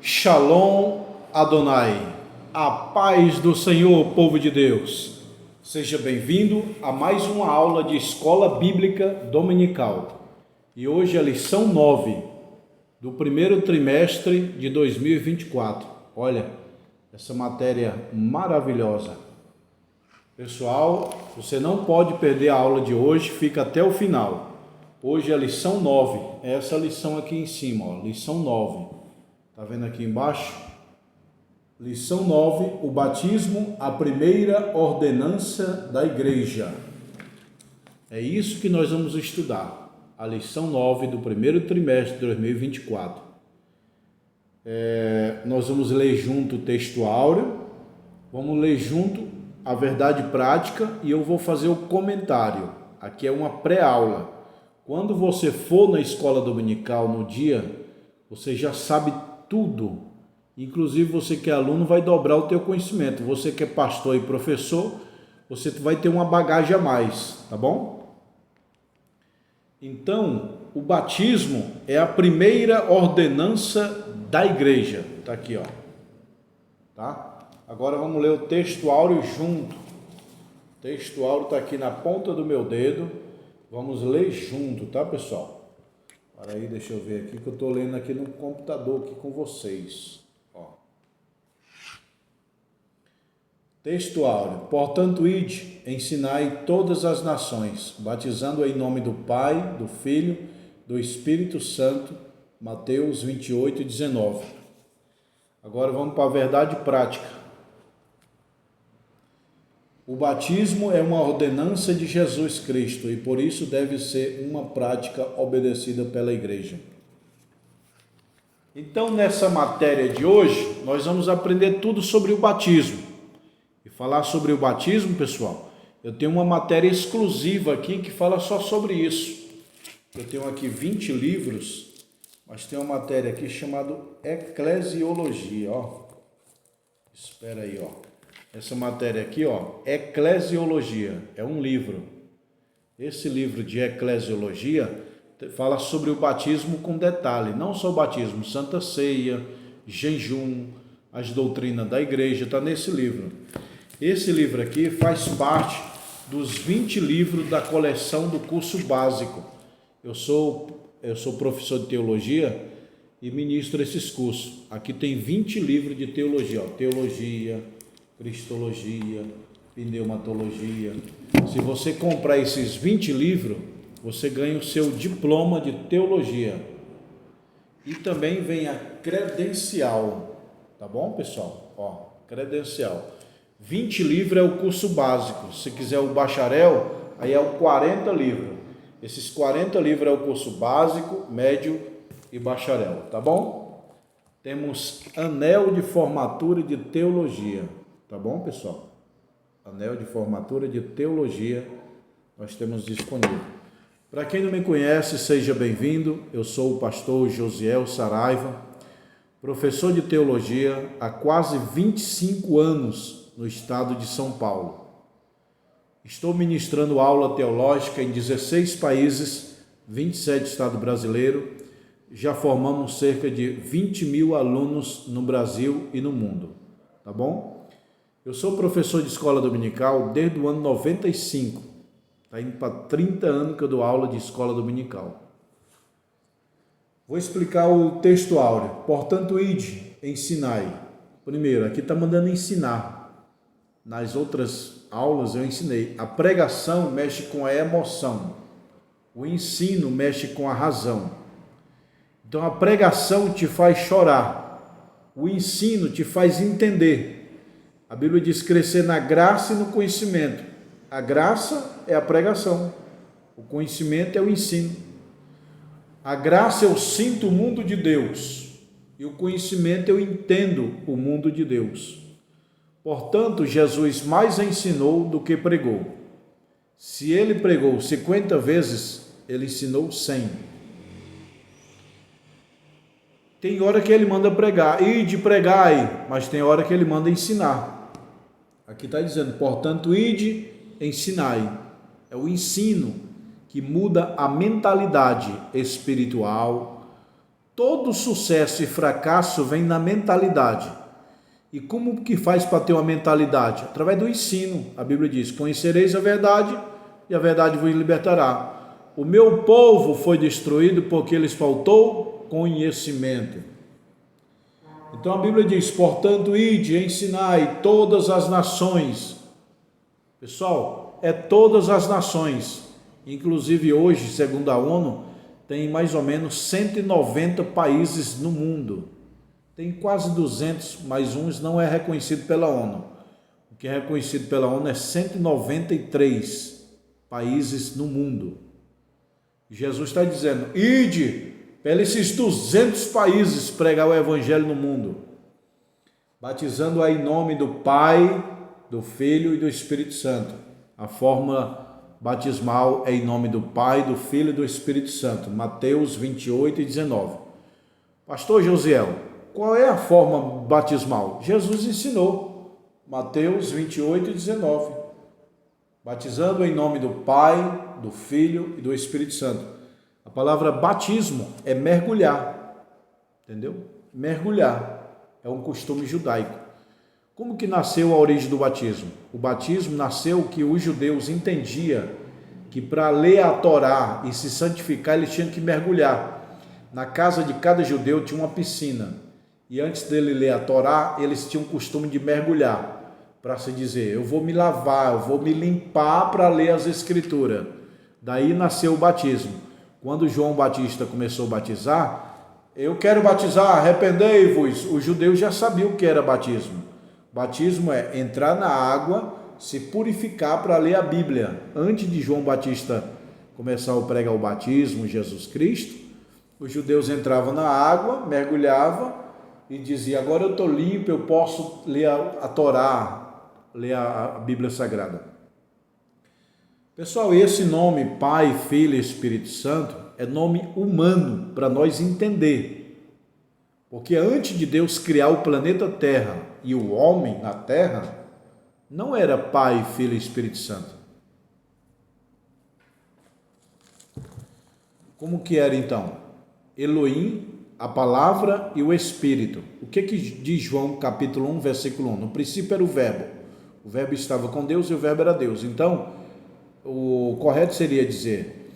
Shalom Adonai, a paz do Senhor, povo de Deus. Seja bem-vindo a mais uma aula de Escola Bíblica Dominical. E hoje é a lição 9 do primeiro trimestre de 2024. Olha, essa matéria maravilhosa. Pessoal, você não pode perder a aula de hoje, fica até o final. Hoje é a lição 9, é essa lição aqui em cima, ó, lição 9. Tá vendo aqui embaixo? Lição 9, o batismo, a primeira ordenança da igreja. É isso que nós vamos estudar, a lição 9 do primeiro trimestre de 2024. Nós vamos ler junto o texto áureo, vamos ler junto a verdade prática e eu vou fazer o comentário. Aqui é uma pré-aula. Quando você for na escola dominical no dia, você já sabe tudo, inclusive você que é aluno vai dobrar o teu conhecimento, você que é pastor e professor, você vai ter uma bagagem a mais, tá bom? Então, o batismo é a primeira ordenança da igreja, tá aqui, ó, tá? Agora vamos ler o texto áureo junto, o texto áureo tá aqui na ponta do meu dedo, vamos ler junto, tá, pessoal? Para aí, deixa eu ver aqui que eu estou lendo aqui no computador aqui com vocês. Ó. Texto áureo. Portanto, ide, ensinai todas as nações, batizando em nome do Pai, do Filho, do Espírito Santo. Mateus 28, 19. Agora vamos para a verdade prática. O batismo é uma ordenança de Jesus Cristo e por isso deve ser uma prática obedecida pela igreja. Então, nessa matéria de hoje, nós vamos aprender tudo sobre o batismo. E falar sobre o batismo, pessoal, eu tenho uma matéria exclusiva aqui que fala só sobre isso. Eu tenho aqui 20 livros, mas tem uma matéria aqui chamada Eclesiologia, ó. Espera aí, ó. Essa matéria aqui, ó, Eclesiologia, é um livro. Esse livro de Eclesiologia fala sobre o batismo com detalhe, não só o batismo, Santa Ceia, jejum, as doutrinas da igreja, está nesse livro. Esse livro aqui faz parte dos 20 livros da coleção do curso básico. Eu sou professor de teologia e ministro esses cursos. Aqui tem 20 livros de teologia, ó, teologia, cristologia, pneumatologia. Se você comprar esses 20 livros, você ganha o seu diploma de teologia. E também vem a credencial, tá bom, pessoal? Ó, credencial. 20 livros é o curso básico. Se quiser o bacharel, aí é o 40 livros. Esses 40 livros é o curso básico, médio e bacharel, tá bom? Temos anel de formatura de teologia. Tá bom, pessoal? Anel de formatura de teologia nós temos disponível. Para quem não me conhece, seja bem-vindo. Eu sou o pastor Josiel Saraiva, professor de teologia há quase 25 anos no estado de São Paulo. Estou ministrando aula teológica em 16 países, 27 estados brasileiros. Já formamos cerca de 20 mil alunos no Brasil e no mundo. Tá bom? Eu sou professor de escola dominical desde o ano 95. Está indo para 30 anos que eu dou aula de escola dominical. Vou explicar o texto áureo. Portanto, ide, ensinai. Primeiro, aqui está mandando ensinar. Nas outras aulas eu ensinei. A pregação mexe com a emoção. O ensino mexe com a razão. Então, a pregação te faz chorar. O ensino te faz entender. A Bíblia diz crescer na graça e no conhecimento. A graça é a pregação. O conhecimento é o ensino. A graça eu sinto o mundo de Deus. E o conhecimento eu entendo o mundo de Deus. Portanto, Jesus mais ensinou do que pregou. Se ele pregou 50 vezes, ele ensinou 100. Tem hora que ele manda pregar, ide pregai, mas tem hora que ele manda ensinar. Aqui está dizendo, portanto, ide, ensinai. É o ensino que muda a mentalidade espiritual, todo sucesso e fracasso vem na mentalidade. E como que faz para ter uma mentalidade? Através do ensino. A Bíblia diz: conhecereis a verdade e a verdade vos libertará. O meu povo foi destruído porque lhes faltou conhecimento. Então a Bíblia diz: portanto, ide, ensinai todas as nações. Pessoal, é todas as nações. Inclusive hoje, segundo a ONU, tem mais ou menos 190 países no mundo. Tem quase 200, mas uns não é reconhecido pela ONU. O que é reconhecido pela ONU é 193 países no mundo. Jesus está dizendo: ide para esses 200 países pregar o evangelho no mundo, batizando aí em nome do Pai, do Filho e do Espírito Santo. A forma batismal é em nome do Pai, do Filho e do Espírito Santo. Mateus 28 e 19. Pastor Josiel, qual é a forma batismal? Jesus ensinou. Mateus 28 e 19. Batizando em nome do Pai, do Filho e do Espírito Santo. A palavra batismo é mergulhar, entendeu? Mergulhar é um costume judaico. Como que nasceu a origem do batismo? O batismo nasceu que os judeus entendiam que para ler a Torá e se santificar, eles tinham que mergulhar. Na casa de cada judeu tinha uma piscina. E antes dele ler a Torá, eles tinham o costume de mergulhar. Para se dizer, eu vou me lavar, eu vou me limpar para ler as Escrituras. Daí nasceu o batismo. Quando João Batista começou a batizar, eu quero batizar, arrependei-vos. Os judeus já sabiam o que era batismo. Batismo é entrar na água, se purificar para ler a Bíblia. Antes de João Batista começar a pregar o batismo, Jesus Cristo, os judeus entravam na água, mergulhavam e diziam: agora eu estou limpo, eu posso ler a Torá, ler a Bíblia Sagrada. Pessoal, esse nome Pai, Filho e Espírito Santo é nome humano para nós entender. Porque antes de Deus criar o planeta Terra e o homem na Terra, não era Pai, Filho e Espírito Santo. Como que era então? Elohim, a palavra e o Espírito. O que diz João capítulo 1, versículo 1? No princípio era o verbo. O verbo estava com Deus e o verbo era Deus. Então, o correto seria dizer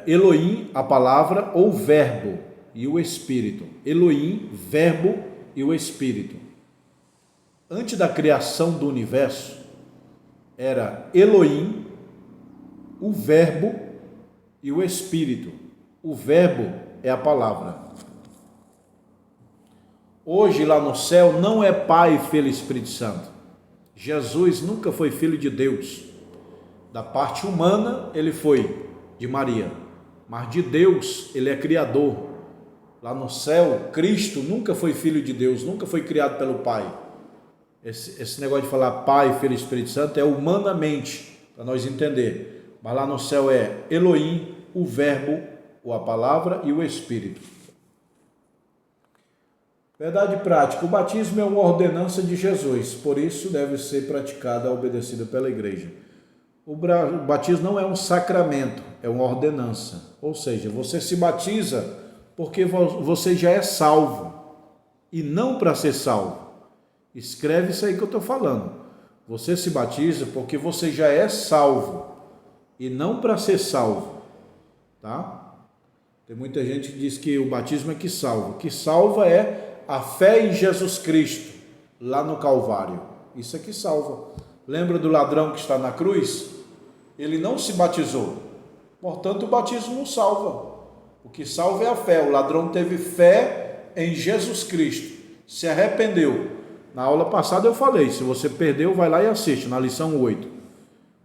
Elohim, a palavra, ou verbo e o Espírito. Elohim, verbo e o Espírito. Antes da criação do universo, era Elohim, o verbo e o Espírito. O verbo é a palavra. Hoje lá no céu não é Pai, Filho e Espírito Santo. Jesus nunca foi filho de Deus. Da parte humana ele foi de Maria, mas de Deus ele é criador. Lá no céu, Cristo nunca foi filho de Deus, nunca foi criado pelo Pai. Esse negócio de falar Pai, Filho e Espírito Santo é humanamente, para nós entender. Mas lá no céu é Elohim, o verbo, ou a palavra e o Espírito. Verdade prática, o batismo é uma ordenança de Jesus, por isso deve ser praticada, obedecida pela igreja. O batismo não é um sacramento, é uma ordenança. Ou seja, você se batiza porque você já é salvo e não para ser salvo. Escreve isso aí que eu estou falando. Você se batiza porque você já é salvo e não para ser salvo, tá? Tem muita gente que diz que o batismo é que salva. O que salva é a fé em Jesus Cristo, lá no Calvário. Isso é que salva. Lembra do ladrão que está na cruz? Ele não se batizou. Portanto, o batismo não salva. O que salva é a fé. O ladrão teve fé em Jesus Cristo. Se arrependeu. Na aula passada eu falei, se você perdeu, vai lá e assiste, na lição 8.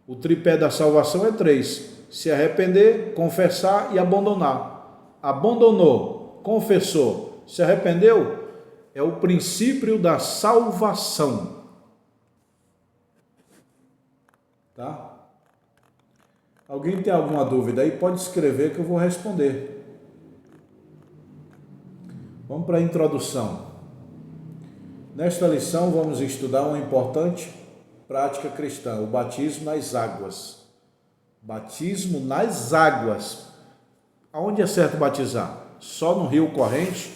O tripé da salvação é 3. Se arrepender, confessar e abandonar. Abandonou, confessou, se arrependeu, é o princípio da salvação. Tá? Alguém tem alguma dúvida aí? Pode escrever que eu vou responder. Vamos para a introdução. Nesta lição vamos estudar uma importante prática cristã, o batismo nas águas. Batismo nas águas. Aonde é certo batizar? só no rio corrente,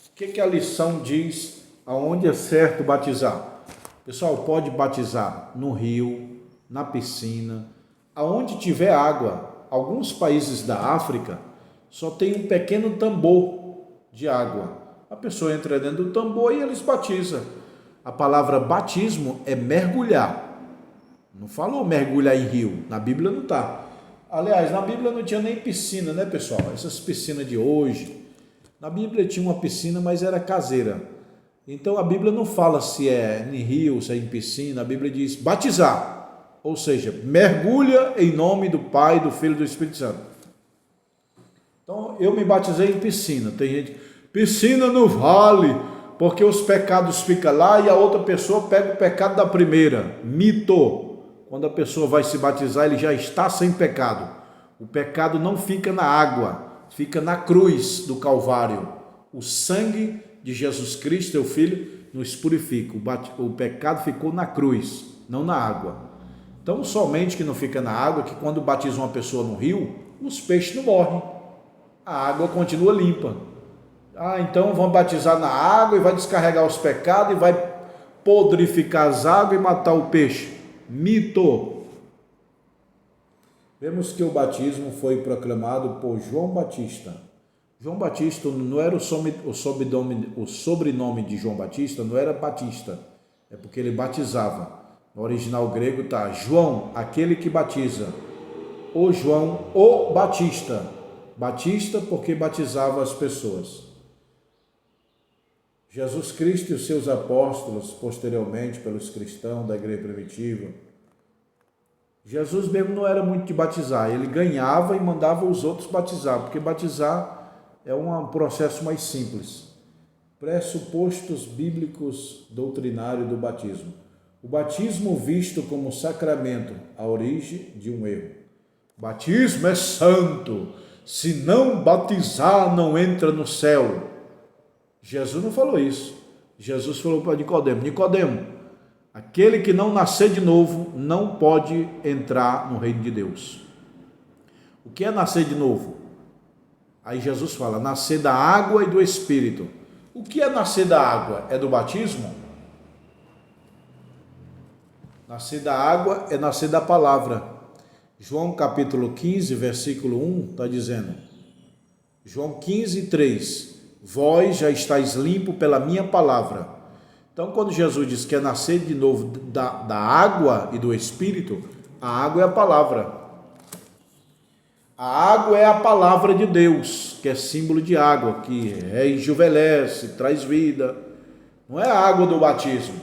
o que a lição diz aonde é certo batizar? Pessoal, pode batizar no rio, na piscina, aonde tiver água. Alguns países da África só tem um pequeno tambor de água. A pessoa entra dentro do tambor e eles batizam. A palavra batismo é mergulhar. Não falou mergulhar em rio, na Bíblia não está. Aliás, na Bíblia não tinha nem piscina, né, pessoal? Essas piscinas de hoje. Na Bíblia tinha uma piscina, mas era caseira. Então a Bíblia não fala se é em rio, se é em piscina. A Bíblia diz batizar. Ou seja, mergulha em nome do Pai, do Filho e do Espírito Santo. Então, eu me batizei em piscina. Tem gente, piscina não vale, porque os pecados ficam lá e a outra pessoa pega o pecado da primeira. Mito. Quando a pessoa vai se batizar, ele já está sem pecado. O pecado não fica na água, fica na cruz do Calvário. O sangue de Jesus Cristo, teu Filho, nos purifica. O pecado ficou na cruz, não na água. Então, somente que não fica na água, que quando batiza uma pessoa no rio, os peixes não morrem. A água continua limpa. Então vão batizar na água e vai descarregar os pecados e vai podrificar as águas e matar o peixe. Mito. Vemos que o batismo foi proclamado por João Batista. João Batista não era o sobrenome de João Batista, não era Batista, é porque ele batizava. No original grego está João, aquele que batiza. O João, o Batista. Batista porque batizava as pessoas. Jesus Cristo e os seus apóstolos, posteriormente pelos cristãos da igreja primitiva, Jesus mesmo não era muito de batizar, ele ganhava e mandava os outros batizar, porque batizar é um processo mais simples. Pressupostos bíblicos doutrinários do batismo. O batismo visto como sacramento, a origem de um erro. Batismo é santo, se não batizar não entra no céu. Jesus não falou isso. Jesus falou para Nicodemo, Nicodemo, aquele que não nascer de novo não pode entrar no reino de Deus. O que é nascer de novo? Aí Jesus fala, nascer da água e do Espírito. O que é nascer da água? É do batismo? Nascer da água é nascer da palavra. João capítulo 15, versículo 1, está dizendo, João 15, 3, vós já estáis limpo pela minha palavra. Então, quando Jesus diz que é nascer de novo da água e do Espírito, a água é a palavra. A água é a palavra de Deus, que é símbolo de água, que rejuvenesce, traz vida. Não é a água do batismo.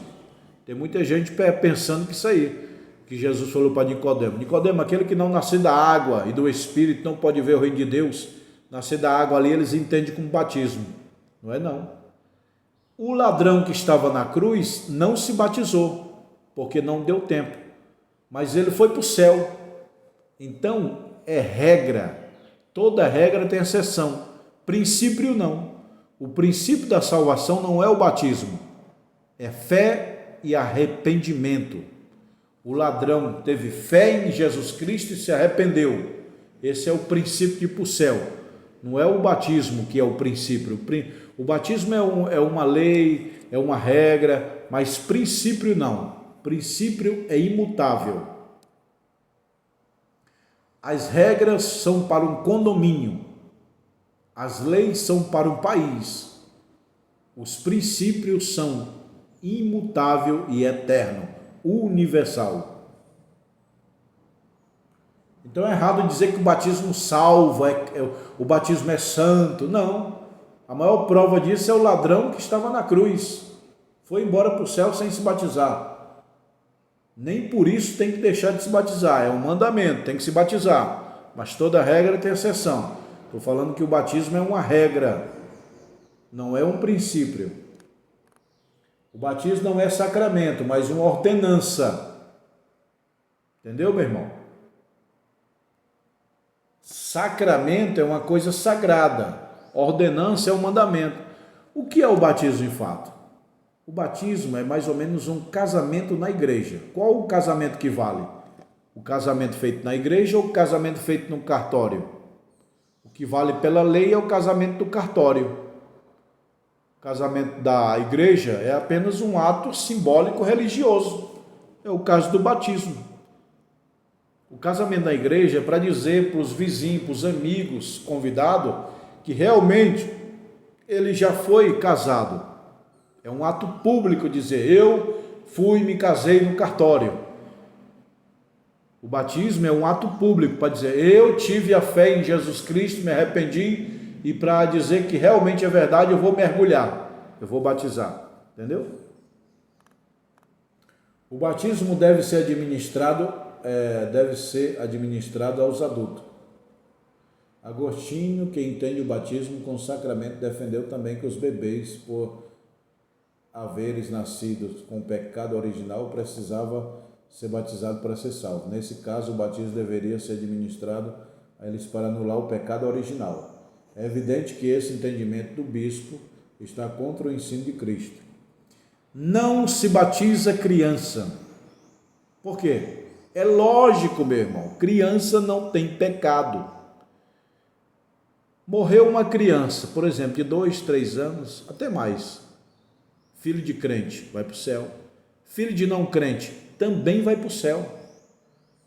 Tem muita gente pensando que isso aí, que Jesus falou para Nicodemo. Nicodemo, aquele que não nascer da água e do Espírito não pode ver o reino de Deus. Nascer da água ali, eles entendem como batismo. Não é não. O ladrão que estava na cruz não se batizou, porque não deu tempo. Mas ele foi para o céu. Então, é regra. Toda regra tem exceção. Princípio não. O princípio da salvação não é o batismo. É fé e arrependimento. O ladrão teve fé em Jesus Cristo e se arrependeu. Esse é o princípio de ir para o céu. Não é o batismo que é o princípio. O batismo é uma lei, é uma regra, mas princípio não. Princípio é imutável. As regras são para um condomínio. As leis são para um país. Os princípios são imutável e eterno, universal. Então é errado dizer que o batismo salva, o batismo é santo. Não. A maior prova disso é o ladrão que estava na cruz. Foi embora para o céu sem se batizar. Nem por isso tem que deixar de se batizar. É um mandamento, tem que se batizar. Mas toda regra tem exceção. Estou falando que o batismo é uma regra, não é um princípio. O batismo não é sacramento, mas uma ordenança. Entendeu, meu irmão? Sacramento é uma coisa sagrada. Ordenança é um mandamento. O que é o batismo, de fato? O batismo é mais ou menos um casamento na igreja. Qual o casamento que vale? O casamento feito na igreja ou o casamento feito no cartório? O que vale pela lei é o casamento do cartório. O casamento da igreja é apenas um ato simbólico religioso. É o caso do batismo. O casamento da igreja é para dizer para os vizinhos, para os amigos, convidados, que realmente ele já foi casado. É um ato público dizer, eu fui e me casei no cartório. O batismo é um ato público para dizer, eu tive a fé em Jesus Cristo, me arrependi, e para dizer que realmente é verdade, eu vou mergulhar, eu vou batizar, entendeu? O batismo deve ser administrado aos adultos. Agostinho, que entende o batismo com sacramento, defendeu também que os bebês, por haveres nascido com o pecado original, precisava ser batizado para ser salvo. Nesse caso, o batismo deveria ser administrado a eles para anular o pecado original. É evidente que esse entendimento do bispo está contra o ensino de Cristo. Não se batiza criança. Por quê? É lógico, meu irmão, criança não tem pecado. Morreu uma criança, por exemplo, de 2, 3 anos, até mais. Filho de crente vai para o céu. Filho de não crente também vai para o céu.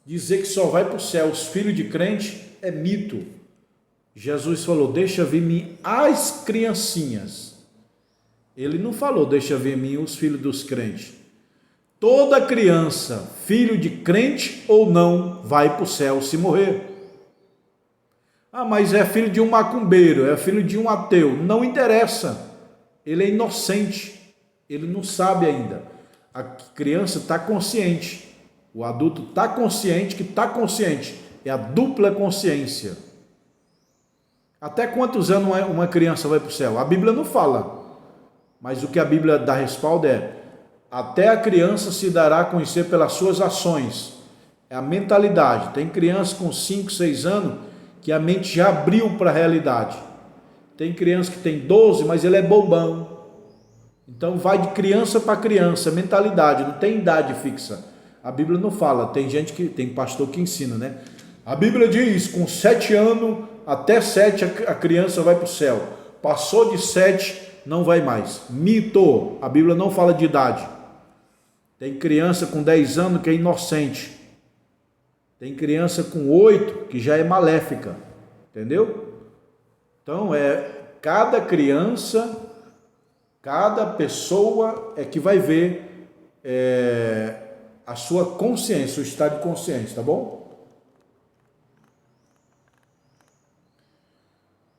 Dizer que só vai para o céu os filhos de crente é mito. Jesus falou, deixa vir mim as criancinhas. Ele não falou, deixa vir mim os filhos dos crentes. Toda criança, filho de crente ou não, vai para o céu se morrer. Ah, mas é filho de um macumbeiro, é filho de um ateu. Não interessa. Ele é inocente. Ele não sabe ainda. A criança está consciente. O adulto está consciente que está consciente. É a dupla consciência. Até quantos anos uma criança vai para o céu? A Bíblia não fala. Mas o que a Bíblia dá respaldo é: até a criança se dará a conhecer pelas suas ações. É a mentalidade. Tem criança com 5, 6 anos que a mente já abriu para a realidade. Tem criança que tem 12, mas ele é bobão. Então vai de criança para criança, mentalidade, não tem idade fixa. A Bíblia não fala, tem pastor que ensina, né? A Bíblia diz, com 7 anos, até 7 a criança vai para o céu. Passou de 7, não vai mais. Mito, a Bíblia não fala de idade. Tem criança com 10 anos que é inocente. Tem criança com 8 que já é maléfica, entendeu? Então cada criança, cada pessoa é que vai ver a sua consciência, o estado de consciência, tá bom?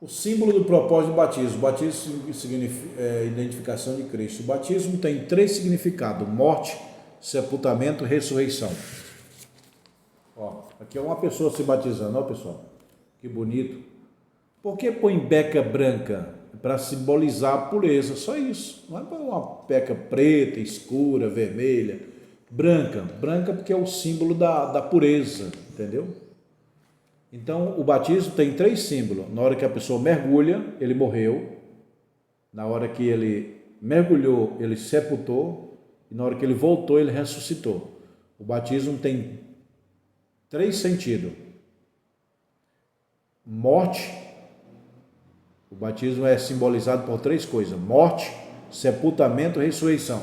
O símbolo do propósito do batismo. O batismo significa identificação de Cristo. O batismo tem 3 significados: morte, sepultamento e ressurreição. Ó, aqui é uma pessoa se batizando, ó pessoal, que bonito. Por que põe beca branca? Para simbolizar a pureza, só isso. Não é para uma beca preta, escura, vermelha, branca porque é o símbolo da pureza, entendeu? Então o batismo tem 3 símbolos. Na hora que a pessoa mergulha, ele morreu. Na hora que ele mergulhou, ele sepultou. E na hora que ele voltou, ele ressuscitou. O batismo tem 3 sentidos: morte. O batismo é simbolizado por 3 coisas: morte, sepultamento e ressurreição.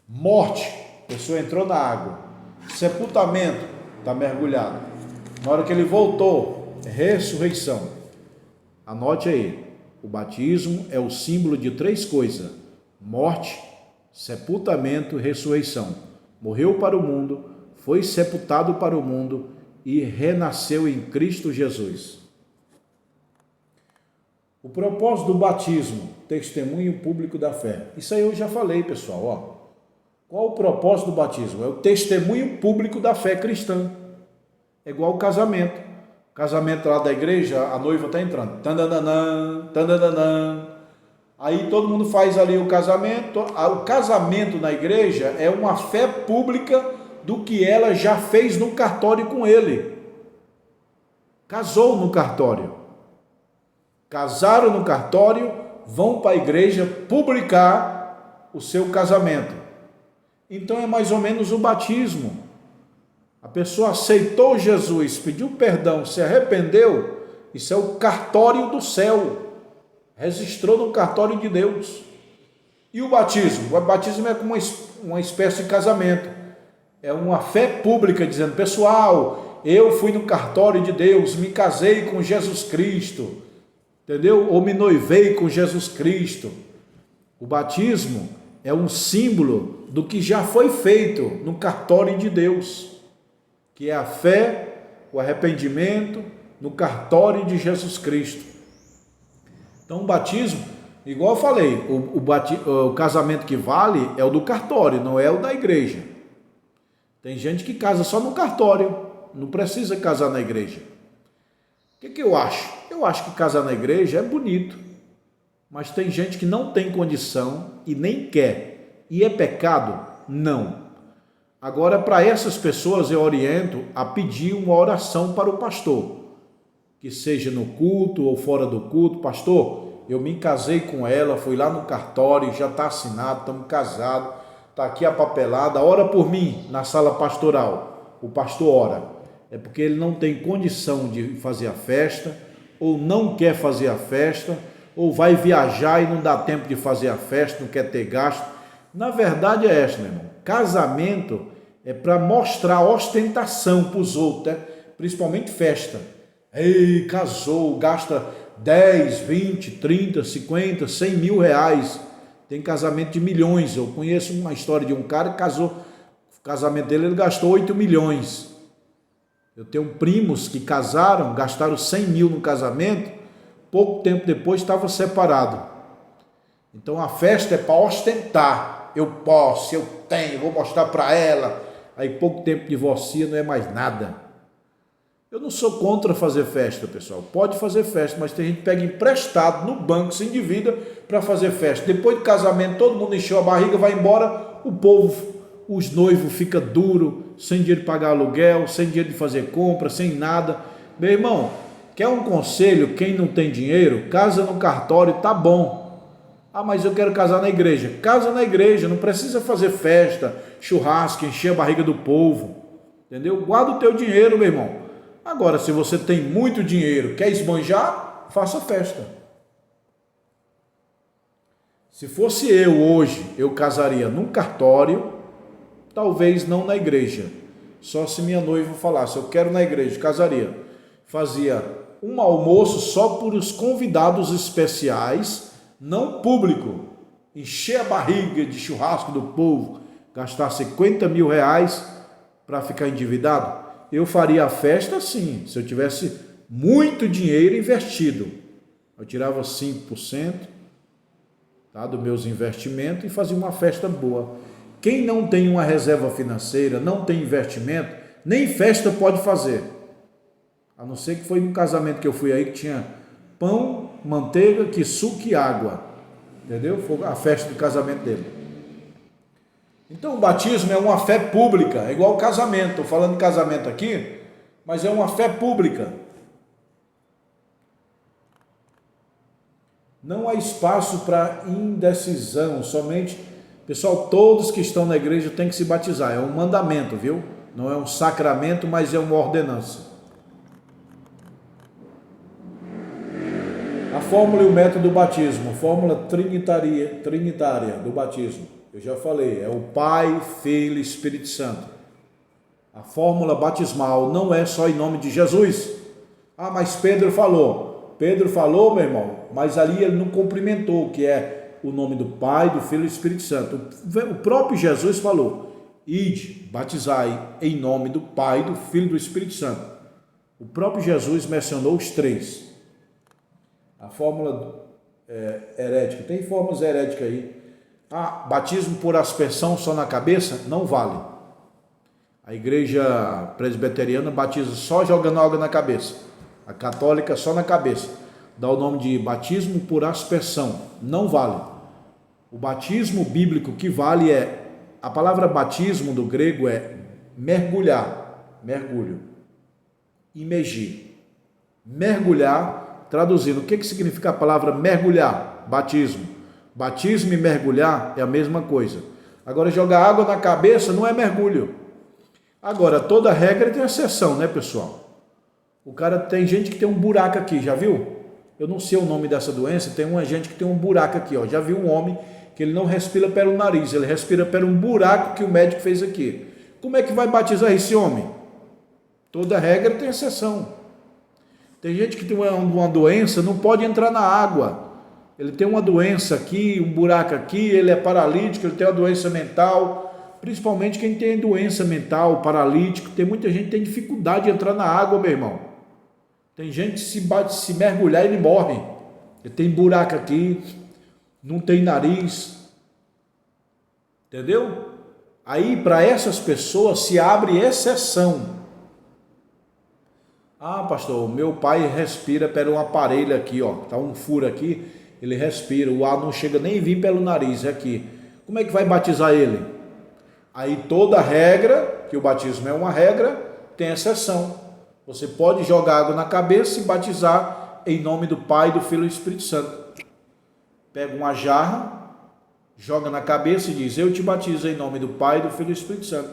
Morte, a pessoa entrou na água. Sepultamento, está mergulhado. Na hora que ele voltou, ressurreição. Anote aí, o batismo é o símbolo de 3 coisas: morte, sepultamento e ressurreição. Morreu para o mundo, foi sepultado para o mundo e renasceu em Cristo Jesus. O propósito do batismo, testemunho público da fé. Isso aí eu já falei, pessoal. Ó. Qual o propósito do batismo? É o testemunho público da fé cristã. É igual o casamento. O casamento lá da igreja, a noiva está entrando. Tandandanã, tandandanã. Aí todo mundo faz ali o casamento. O casamento na igreja é uma fé pública do que ela já fez no cartório com ele. Casou no cartório. Casaram no cartório, vão para a igreja publicar o seu casamento. Então é mais ou menos o batismo. A pessoa aceitou Jesus, pediu perdão, se arrependeu, Isso é o cartório do céu. Registrou no cartório de Deus. E o batismo? O batismo é como uma espécie de casamento. É uma fé pública dizendo, pessoal, eu fui no cartório de Deus, me casei com Jesus Cristo, entendeu? Ou me noivei com Jesus Cristo. O batismo é um símbolo do que já foi feito no cartório de Deus, que é a fé, o arrependimento no cartório de Jesus Cristo. Então o batismo, igual eu falei, o casamento que vale é o do cartório, não é o da igreja. Tem gente que casa só no cartório, não precisa casar na igreja. O que eu acho? Eu acho que casar na igreja é bonito, mas tem gente que não tem condição e nem quer. E é pecado? Não. Agora, para essas pessoas eu oriento a pedir uma oração para o pastor, que seja no culto ou fora do culto. Pastor, eu me casei com ela, fui lá no cartório, já está assinado, estamos casados, está aqui a papelada, ora por mim na sala pastoral. O pastor ora. É porque ele não tem condição de fazer a festa, ou não quer fazer a festa, ou vai viajar e não dá tempo de fazer a festa, não quer ter gasto. Na verdade é essa, meu irmão. Casamento é para mostrar ostentação para os outros, né? Principalmente festa. Ei, casou, gasta 10, 20, 30, 50, 100 mil reais. Tem casamento de milhões. Eu conheço uma história de um cara que casou, o casamento dele ele gastou 8 milhões. Eu tenho primos que casaram, gastaram 100 mil no casamento, pouco tempo depois estava separado. Então a festa é para ostentar. Eu posso, eu tenho, vou mostrar para ela. Aí pouco tempo divorcia, não é mais nada. Eu não sou contra fazer festa, pessoal. Pode fazer festa, mas tem gente que pega emprestado no banco, se endivida para fazer festa. Depois do casamento, todo mundo encheu a barriga, vai embora, o povo, os noivos ficam duros, sem dinheiro de pagar aluguel, sem dinheiro de fazer compra, sem nada. Meu irmão, quer um conselho? Quem não tem dinheiro, casa no cartório, tá bom. Ah, mas eu quero casar na igreja. Casa na igreja, não precisa fazer festa, churrasco, encher a barriga do povo. Entendeu? Guarda o teu dinheiro, meu irmão. Agora, se você tem muito dinheiro, quer esbanjar, faça festa. Se fosse eu hoje, eu casaria num cartório, talvez não na igreja. Só se minha noiva falasse, eu quero na igreja, casaria. Fazia um almoço só para os convidados especiais, não público. Encher a barriga de churrasco do povo, gastar 50 mil reais para ficar endividado. Eu faria a festa sim, se eu tivesse muito dinheiro investido. Eu tirava 5%, tá, dos meus investimentos e fazia uma festa boa. Quem não tem uma reserva financeira, não tem investimento, nem festa pode fazer. A não ser que foi num casamento que eu fui aí que tinha pão, manteiga, suco e água. Entendeu? Foi a festa do casamento dele. Então o batismo é uma fé pública, é igual o casamento. Estou falando de casamento aqui, mas é uma fé pública. Não há espaço para indecisão, somente, pessoal, todos que estão na igreja têm que se batizar, é um mandamento, viu? Não é um sacramento, mas é uma ordenança. A fórmula e o método do batismo, a fórmula trinitária do batismo. Eu já falei, é o Pai, Filho e Espírito Santo. A fórmula batismal não é só em nome de Jesus. Ah, mas Pedro falou. Pedro falou, meu irmão, mas ali ele não cumprimentou, que é o nome do Pai, do Filho e do Espírito Santo. O próprio Jesus falou, ide, batizai em nome do Pai, do Filho e do Espírito Santo. O próprio Jesus mencionou os três. A fórmula herética, tem fórmulas heréticas aí. Ah, batismo por aspersão só na cabeça? Não vale. A igreja presbiteriana batiza só jogando água na cabeça. A católica só na cabeça. Dá o nome de batismo por aspersão. Não vale. O batismo bíblico que vale é... A palavra batismo do grego é mergulhar. Mergulho. Imergir. Mergulhar, traduzindo. O que significa a palavra mergulhar? Batismo. Batismo e mergulhar é a mesma coisa. Agora, jogar água na cabeça não é mergulho. Agora, toda regra tem exceção, né, pessoal? O cara, tem gente que tem um buraco aqui, já viu? Eu não sei o nome dessa doença, tem uma gente que tem um buraco aqui, ó. Já viu um homem que ele não respira pelo nariz, ele respira pelo um buraco que o médico fez aqui. Como é que vai batizar esse homem? Toda regra tem exceção. Tem gente que tem uma doença, não pode entrar na água. Ele tem uma doença aqui, um buraco aqui, ele é paralítico, ele tem uma doença mental. Principalmente quem tem doença mental, paralítico, tem muita gente que tem dificuldade de entrar na água, meu irmão. Tem gente que se mergulhar, ele morre. Ele tem buraco aqui, não tem nariz. Entendeu? Aí, para essas pessoas, se abre exceção. Ah, pastor, meu pai respira pelo aparelho aqui, ó. Tá um furo aqui, ele respira. O ar não chega nem vir pelo nariz, é aqui. Como é que vai batizar ele? Aí toda regra, que o batismo é uma regra, tem exceção. Você pode jogar água na cabeça e batizar em nome do Pai, do Filho e do Espírito Santo. Pega uma jarra, joga na cabeça e diz: eu te batizo em nome do Pai, do Filho e do Espírito Santo.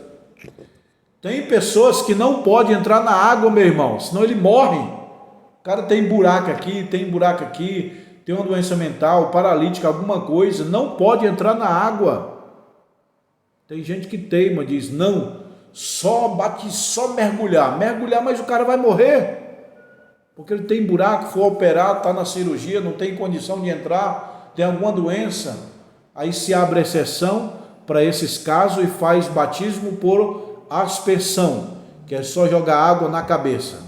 Tem pessoas que não podem entrar na água, meu irmão, senão ele morre. O cara tem buraco aqui, tem uma doença mental, paralítica, alguma coisa, não pode entrar na água. Tem gente que teima, diz: não, só mergulhar, mas o cara vai morrer, porque ele tem buraco, foi operado, está na cirurgia, não tem condição de entrar, tem alguma doença. Aí se abre exceção para esses casos e faz batismo por aspersão, que é só jogar água na cabeça,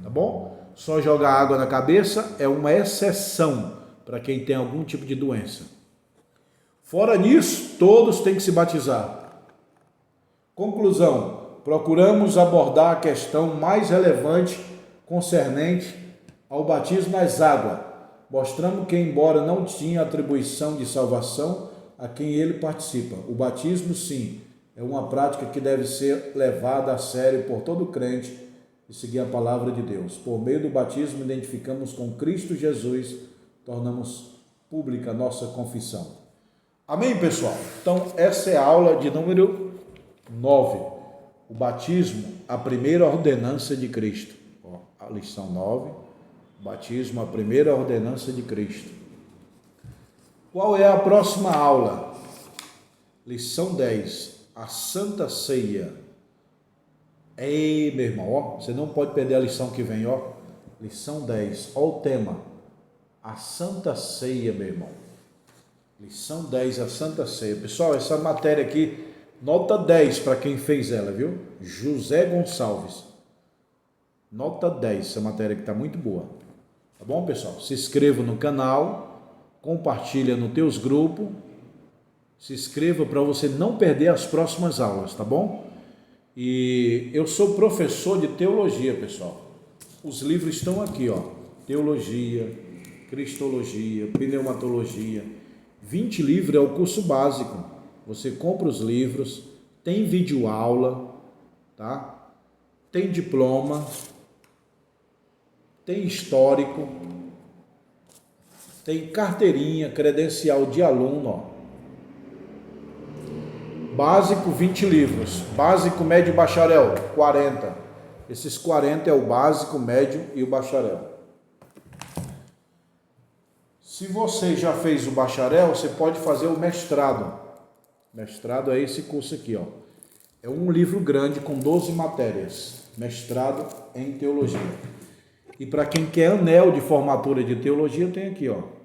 tá bom? Só jogar água na cabeça é uma exceção para quem tem algum tipo de doença. Fora nisso, todos têm que se batizar. Conclusão: procuramos abordar a questão mais relevante concernente ao batismo nas águas, mostrando que, embora não tinha atribuição de salvação a quem ele participa, o batismo, sim, é uma prática que deve ser levada a sério por todo crente e seguir a palavra de Deus. Por meio do batismo, identificamos com Cristo Jesus, tornamos pública a nossa confissão. Amém, pessoal? Então, essa é a aula de número 9. O batismo, a primeira ordenança de Cristo. A lição 9, batismo, a primeira ordenança de Cristo. Qual é a próxima aula? Lição 10. A Santa Ceia. Ei, meu irmão, ó, você não pode perder a lição que vem, ó. Lição 10, ó o tema. A Santa Ceia, meu irmão. Lição 10, a Santa Ceia. Pessoal, essa matéria aqui, nota 10 para quem fez ela, viu? José Gonçalves. Nota 10, essa matéria que está muito boa. Tá bom, pessoal? Se inscreva no canal, compartilha nos teus grupos. Se inscreva para você não perder as próximas aulas, tá bom? E eu sou professor de teologia, pessoal. Os livros estão aqui, ó. Teologia, cristologia, pneumatologia. 20 livros é o curso básico. Você compra os livros, tem videoaula, tá? Tem diploma, tem histórico, tem carteirinha, credencial de aluno, ó. Básico, 20 livros. Básico, médio e bacharel, 40. Esses 40 é o básico, médio e o bacharel. Se você já fez o bacharel, você pode fazer o mestrado. Mestrado é esse curso aqui, ó. É um livro grande com 12 matérias. Mestrado em teologia. E para quem quer anel de formatura de teologia, tem aqui, ó.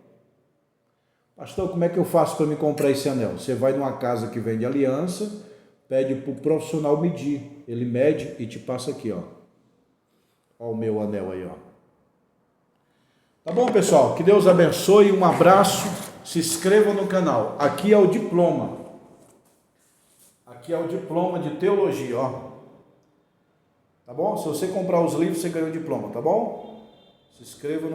Pastor, como é que eu faço para me comprar esse anel? Você vai numa casa que vende aliança, pede para o profissional medir. Ele mede e te passa aqui, ó. Ó o meu anel aí, ó. Tá bom, pessoal? Que Deus abençoe, um abraço, se inscreva no canal. Aqui é o diploma. Aqui é o diploma de teologia, ó. Tá bom? Se você comprar os livros, você ganha o diploma, tá bom? Se inscreva no